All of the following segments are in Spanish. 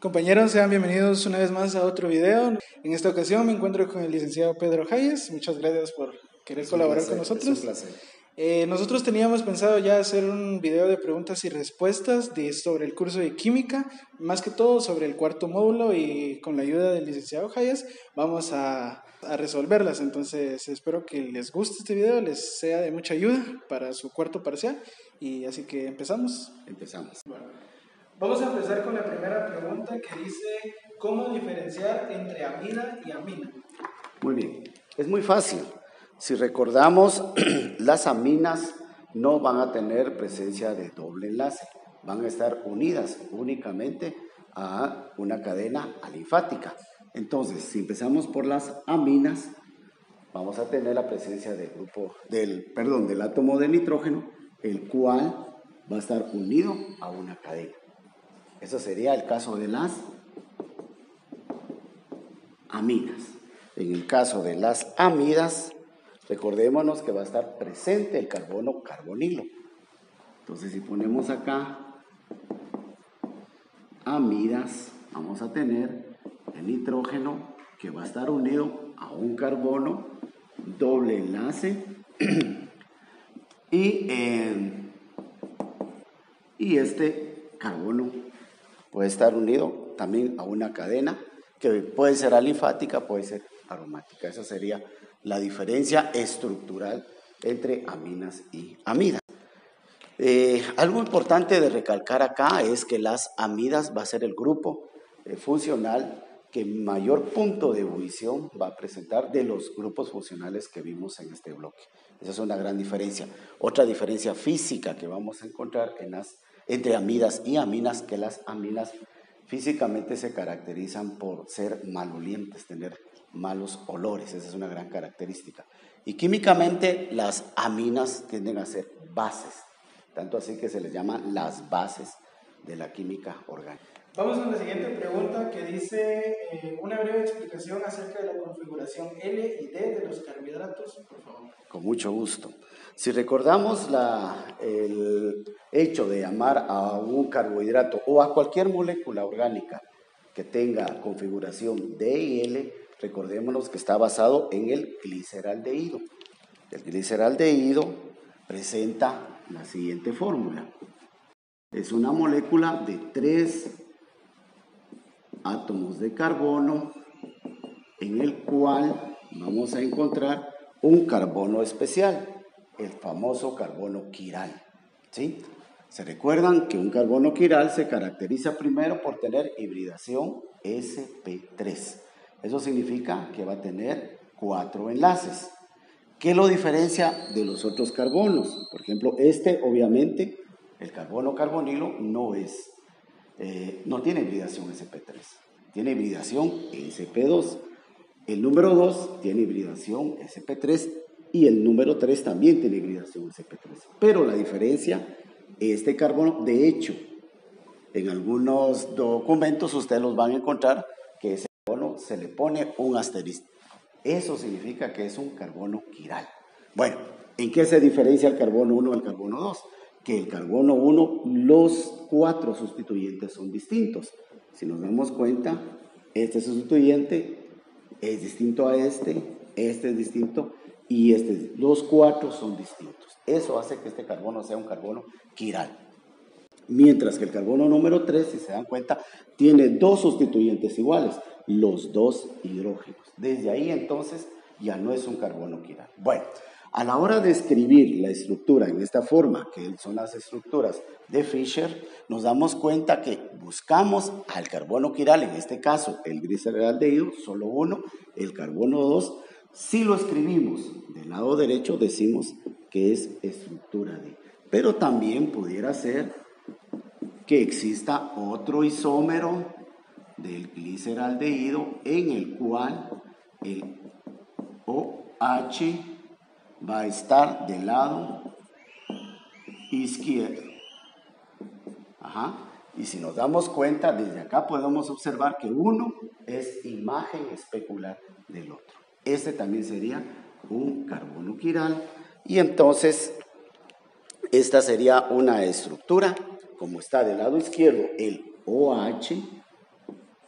Compañeros, sean bienvenidos una vez más a otro video. En esta ocasión me encuentro con el licenciado Pedro Hayes. Muchas gracias por querer colaborar con nosotros. Es un placer. Nosotros teníamos pensado ya hacer un video de preguntas y respuestas sobre el curso de química, más que todo sobre el cuarto módulo, y con la ayuda del licenciado Hayes vamos a resolverlas. Entonces espero que les guste este video, les sea de mucha ayuda para su cuarto parcial, y así que empezamos. Bueno, vamos a empezar con la primera pregunta que dice: ¿cómo diferenciar entre amida y amina? Muy bien, es muy fácil. Si recordamos, las aminas no van a tener presencia de doble enlace, van a estar unidas únicamente a una cadena alifática. Entonces, si empezamos por las aminas, vamos a tener la presencia del átomo de nitrógeno, el cual va a estar unido a una cadena. Eso sería el caso de las aminas. En el caso de las amidas, recordémonos que va a estar presente el carbono carbonilo. Entonces, si ponemos acá amidas, vamos a tener el nitrógeno que va a estar unido a un carbono doble enlace y este carbono puede estar unido también a una cadena que puede ser alifática, puede ser aromática. Esa sería la diferencia estructural entre aminas y amidas. Algo importante de recalcar acá es que las amidas va a ser el grupo funcional que mayor punto de ebullición va a presentar de los grupos funcionales que vimos en este bloque. Esa es una gran diferencia. Otra diferencia física que vamos a encontrar entre amidas y aminas, que las aminas físicamente se caracterizan por ser malolientes, tener malos olores. Esa es una gran característica. Y químicamente las aminas tienden a ser bases, tanto así que se les llaman las bases de la química orgánica. Vamos a la siguiente pregunta que dice: una breve explicación acerca de la configuración L y D de los carbohidratos, por favor. Con mucho gusto. Si recordamos el hecho de llamar a un carbohidrato o a cualquier molécula orgánica que tenga configuración D y L, recordémonos que está basado en el gliceraldehído. El gliceraldehído presenta la siguiente fórmula. Es una molécula de 3 átomos de carbono en el cual vamos a encontrar un carbono especial, el famoso carbono quiral, ¿sí? Se recuerdan que un carbono quiral se caracteriza primero por tener hibridación sp3. Eso significa que va a tener 4 enlaces. ¿Qué lo diferencia de los otros carbonos? Por ejemplo, obviamente, el carbono carbonilo no tiene hibridación sp3, tiene hibridación sp2. El número 2 tiene hibridación sp3 y el número 3 también tiene hibridación sp3. Pero la diferencia, este carbono, de hecho, en algunos documentos ustedes los van a encontrar que ese carbono se le pone un asterisco. Eso significa que es un carbono quiral. Bueno, ¿en qué se diferencia el carbono 1 del carbono 2? Que el carbono 1, los 4 sustituyentes son distintos. Si nos damos cuenta, este sustituyente es distinto a este es distinto y los 4 son distintos. Eso hace que este carbono sea un carbono quiral. Mientras que el carbono número 3, si se dan cuenta, tiene 2 sustituyentes iguales, los 2 hidrógenos. Desde ahí entonces ya no es un carbono quiral. Bueno, a la hora de escribir la estructura en esta forma, que son las estructuras de Fischer, nos damos cuenta que buscamos al carbono quiral, en este caso el gliceraldehído, solo uno, el carbono 2. Si lo escribimos del lado derecho, decimos que es estructura D. Pero también pudiera ser que exista otro isómero del gliceraldehído en el cual el OH va a estar del lado izquierdo. Y si nos damos cuenta, desde acá podemos observar que uno es imagen especular del otro. Este también sería un carbono quiral. Y entonces, esta sería una estructura, como está del lado izquierdo el OH,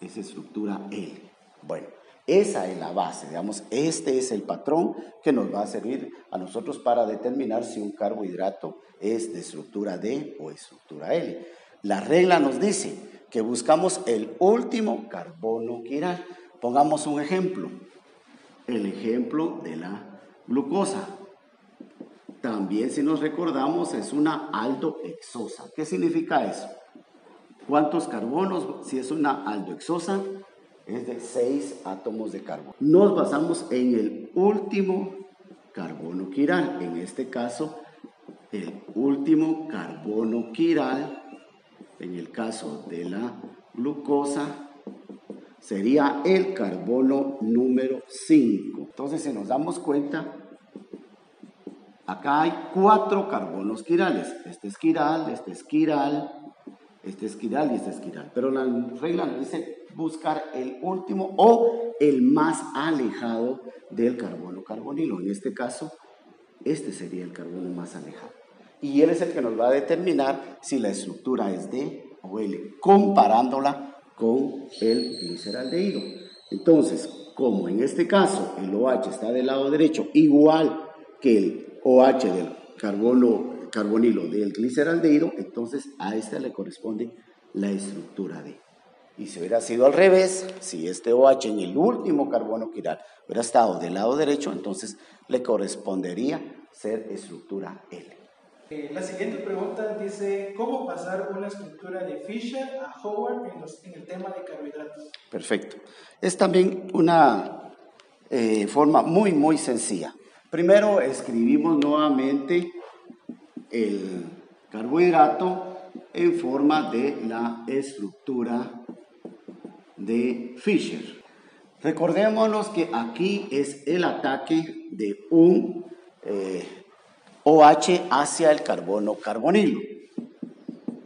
es estructura L. Bueno, esa es la base, digamos, este es el patrón que nos va a servir a nosotros para determinar si un carbohidrato es de estructura D o estructura L. La regla nos dice que buscamos el último carbono quiral. Pongamos un ejemplo, el ejemplo de la glucosa. También, si nos recordamos, es una aldohexosa. ¿Qué significa eso? ¿Cuántos carbonos? Si es una aldohexosa, es de 6 átomos de carbono. Nos basamos en el último carbono quiral. En este caso, el último carbono quiral, en el caso de la glucosa, sería el carbono número 5. Entonces, si nos damos cuenta, acá hay 4 carbonos quirales. Este es quiral, este es quiral, este es quiral y este es quiral. Pero la regla nos dice buscar el último o el más alejado del carbono carbonilo. En este caso, este sería el carbono más alejado. Y él es el que nos va a determinar si la estructura es D o L, comparándola con el gliceraldehído. Entonces, como en este caso el OH está del lado derecho, igual que el OH del carbonilo del gliceraldehído, entonces a este le corresponde la estructura D. Y si hubiera sido al revés, si este OH en el último carbono quiral hubiera estado del lado derecho, entonces le correspondería ser estructura L. La siguiente pregunta dice, ¿cómo pasar una estructura de Fischer a Howard en el tema de carbohidratos? Perfecto. Es también una forma muy sencilla. Primero escribimos nuevamente el carbohidrato en forma de la estructura de Fischer. Recordémonos que aquí es el ataque de un OH hacia el carbono carbonilo.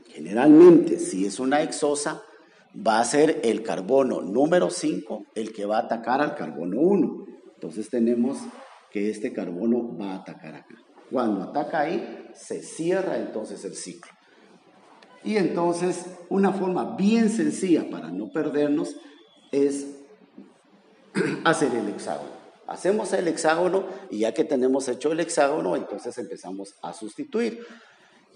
Generalmente, si es una hexosa, va a ser el carbono número 5 el que va a atacar al carbono 1. Entonces tenemos que este carbono va a atacar acá. Cuando ataca ahí, se cierra entonces el ciclo. Y entonces, una forma bien sencilla para no perdernos es hacer el hexágono. Hacemos el hexágono y ya que tenemos hecho el hexágono, entonces empezamos a sustituir.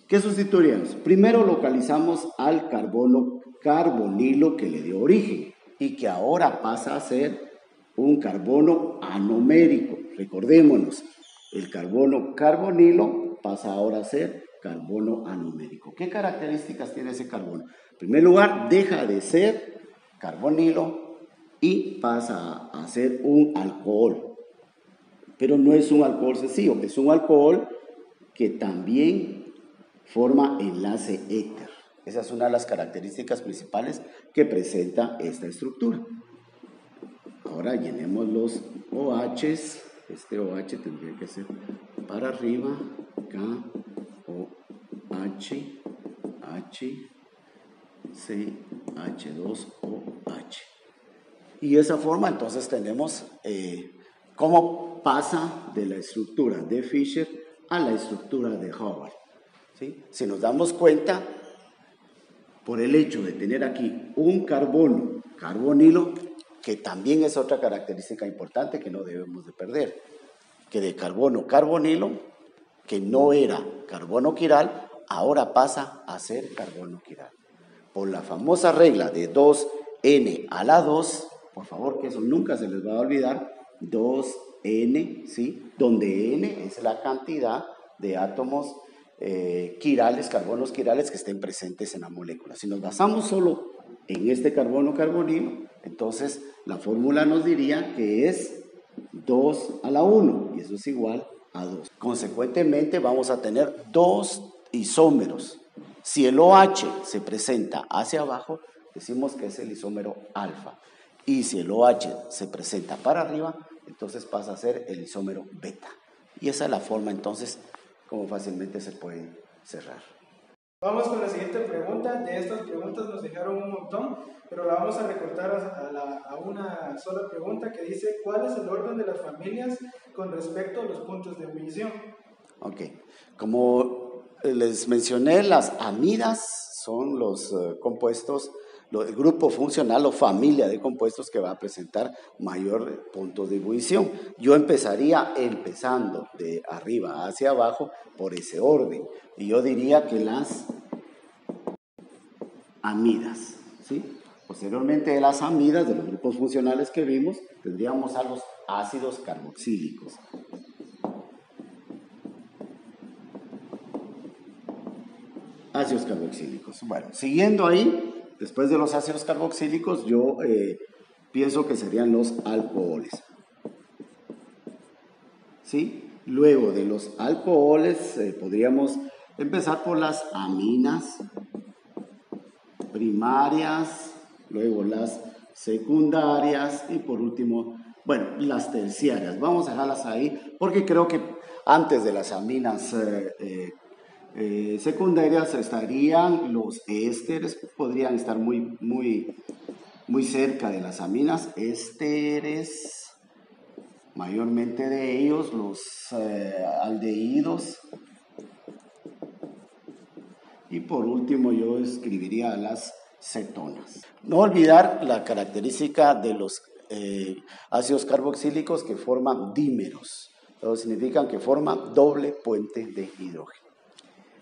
¿Qué sustituiríamos? Primero localizamos al carbono carbonilo que le dio origen y que ahora pasa a ser un carbono anomérico. Recordémonos, el carbono carbonilo pasa ahora a ser carbono anomérico. ¿Qué características tiene ese carbono? En primer lugar, deja de ser carbonilo y pasa a ser un alcohol. Pero no es un alcohol sencillo, es un alcohol que también forma enlace éter. Esa es una de las características principales que presenta esta estructura. Ahora llenemos los OHs. Este OH tendría que ser para arriba, K, OH, H, C, H2, OH. Y de esa forma entonces tenemos cómo pasa de la estructura de Fischer a la estructura de Howard. ¿Sí? Si nos damos cuenta, por el hecho de tener aquí un carbono, carbonilo, que también es otra característica importante que no debemos de perder, que de carbono carbonilo, que no era carbono quiral, ahora pasa a ser carbono quiral. Por la famosa regla de 2n a la 2, por favor que eso nunca se les va a olvidar, 2n, ¿sí? Donde n es la cantidad de átomos quirales, carbonos quirales que estén presentes en la molécula. Si nos basamos solo en este carbono carbonilo, entonces la fórmula nos diría que es 2 a la 1 y eso es igual a 2. Consecuentemente vamos a tener dos isómeros. Si el OH se presenta hacia abajo, decimos que es el isómero alfa. Y si el OH se presenta para arriba, entonces pasa a ser el isómero beta. Y esa es la forma entonces como fácilmente se puede cerrar. Vamos con la siguiente pregunta. De estas preguntas nos dejaron un montón, pero la vamos a recortar a una sola pregunta que dice: ¿cuál es el orden de las familias con respecto a los puntos de ebullición? Ok, como les mencioné, las amidas son los compuestos el grupo funcional o familia de compuestos que va a presentar mayor punto de ebullición. Yo empezaría empezando de arriba hacia abajo por ese orden. Y yo diría que las amidas, ¿sí? Posteriormente de las amidas, de los grupos funcionales que vimos, tendríamos a los ácidos carboxílicos. Ácidos carboxílicos. Bueno, siguiendo ahí, después de los ácidos carboxílicos, yo pienso que serían los alcoholes. ¿Sí? Luego de los alcoholes, podríamos empezar por las aminas primarias, luego las secundarias y por último, bueno, las terciarias. Vamos a dejarlas ahí porque creo que antes de las aminas secundarias estarían los ésteres, podrían estar muy cerca de las aminas, ésteres, mayormente de ellos, los aldehídos. Y por último yo escribiría las cetonas. No olvidar la característica de los ácidos carboxílicos que forman dímeros. Eso significa que forman doble puente de hidrógeno.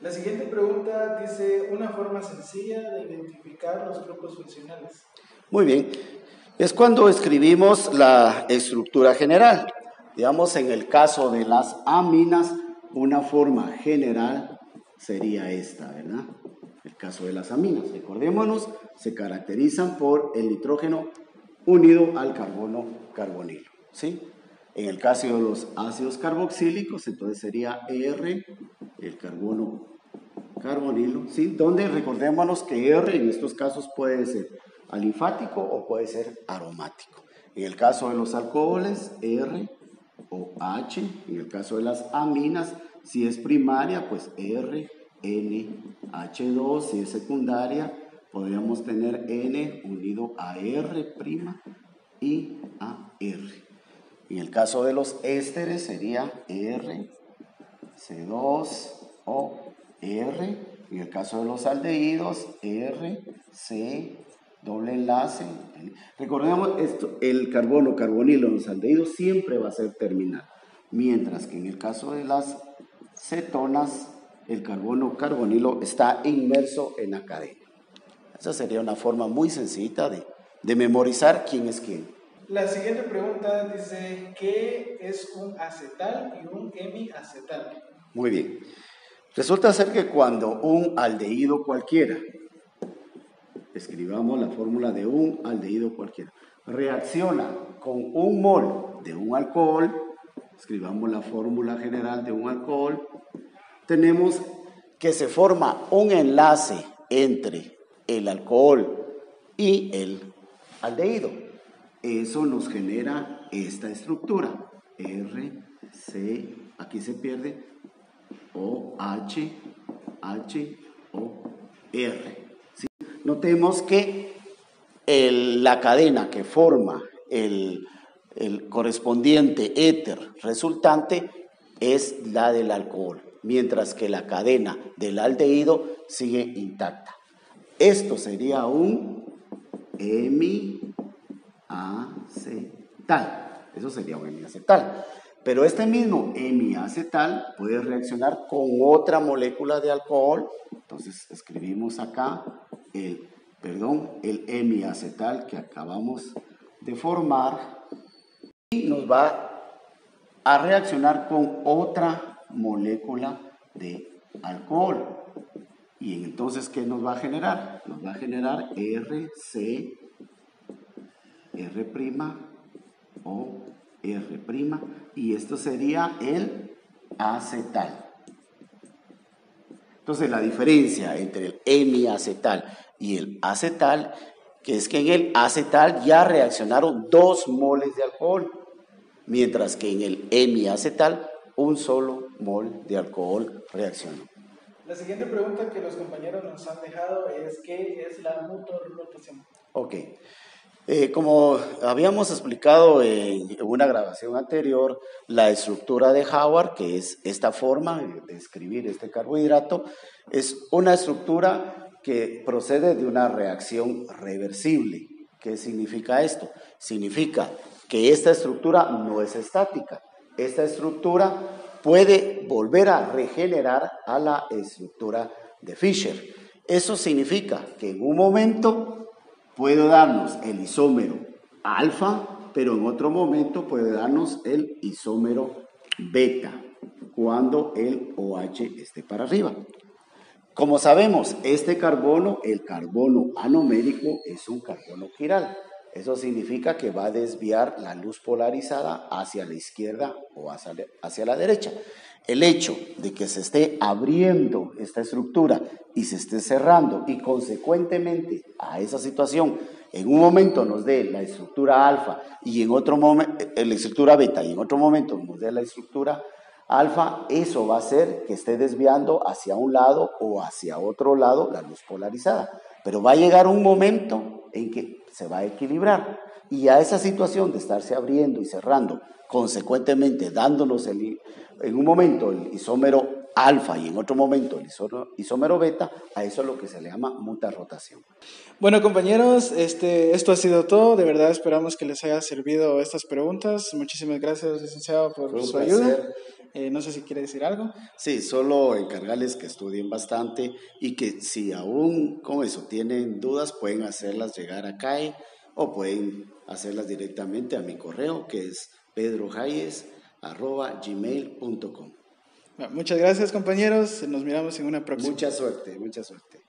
La siguiente pregunta dice, una forma sencilla de identificar los grupos funcionales. Muy bien, es cuando escribimos la estructura general. Digamos, en el caso de las aminas, una forma general sería esta, ¿verdad? El caso de las aminas, recordémonos, se caracterizan por el nitrógeno unido al carbono carbonilo, ¿sí? En el caso de los ácidos carboxílicos, entonces sería R, el carbono carbonilo, ¿sí? Donde recordémonos que R en estos casos puede ser alifático o puede ser aromático. En el caso de los alcoholes, R o H. En el caso de las aminas, si es primaria, pues R, N, H2. Si es secundaria, podríamos tener N unido a R' y a R. En el caso de los ésteres sería R, C2 o R. En el caso de los aldehídos, R, C, doble enlace. Recordemos esto, el carbono carbonilo en los aldehídos siempre va a ser terminal, mientras que en el caso de las cetonas, el carbono carbonilo está inmerso en la cadena. Esa sería una forma muy sencilla de memorizar quién es quién. La siguiente pregunta dice, ¿qué es un acetal y un hemiacetal? Muy bien. Resulta ser que cuando un aldehído cualquiera, escribamos la fórmula de un aldehído cualquiera, reacciona con un mol de un alcohol, escribamos la fórmula general de un alcohol, tenemos que se forma un enlace entre el alcohol y el aldehído. Eso nos genera esta estructura, R, C, aquí se pierde, O, H, H, O, R. ¿Sí? Notemos que la cadena que forma el correspondiente éter resultante es la del alcohol, mientras que la cadena del aldehído sigue intacta. Esto sería un hemiacetal. Eso sería un hemiacetal. Pero este mismo hemiacetal puede reaccionar con otra molécula de alcohol. Entonces escribimos acá el hemiacetal que acabamos de formar y nos va a reaccionar con otra molécula de alcohol. Y entonces, ¿qué nos va a generar? Nos va a generar RC, R' o R', y esto sería el acetal. Entonces, la diferencia entre el hemiacetal y el acetal, que es que en el acetal ya reaccionaron 2 moles de alcohol, mientras que en el hemiacetal un solo mol de alcohol reaccionó. La siguiente pregunta que los compañeros nos han dejado es, ¿qué es la mutorrotación? Ok. Como habíamos explicado en una grabación anterior, la estructura de Howard, que es esta forma de escribir este carbohidrato, es una estructura que procede de una reacción reversible. ¿Qué significa esto? Significa que esta estructura no es estática. Esta estructura puede volver a regenerar a la estructura de Fischer. Eso significa que en un momento puede darnos el isómero alfa, pero en otro momento puede darnos el isómero beta, cuando el OH esté para arriba. Como sabemos, este carbono, el carbono anomérico, es un carbono quiral. Eso significa que va a desviar la luz polarizada hacia la izquierda o hacia la derecha. El hecho de que se esté abriendo esta estructura y se esté cerrando y consecuentemente a esa situación en un momento nos dé la estructura alfa y en otro momento la estructura beta y en otro momento nos dé la estructura alfa, eso va a hacer que esté desviando hacia un lado o hacia otro lado la luz polarizada. Pero va a llegar un momento en que se va a equilibrar. Y a esa situación de estarse abriendo y cerrando, consecuentemente dándonos en un momento el isómero alfa y en otro momento el isómero beta, a eso es lo que se le llama mutarrotación. Bueno, compañeros, esto ha sido todo. De verdad esperamos que les haya servido estas preguntas. Muchísimas gracias, licenciado, por su ayuda. No sé si quiere decir algo. Sí, solo encargarles que estudien bastante y que si aún con eso tienen dudas, pueden hacerlas llegar acá o pueden hacerlas directamente a mi correo, que es pedrojayes@gmail.com. Muchas gracias, compañeros. Nos miramos en una próxima. Mucha suerte, mucha suerte.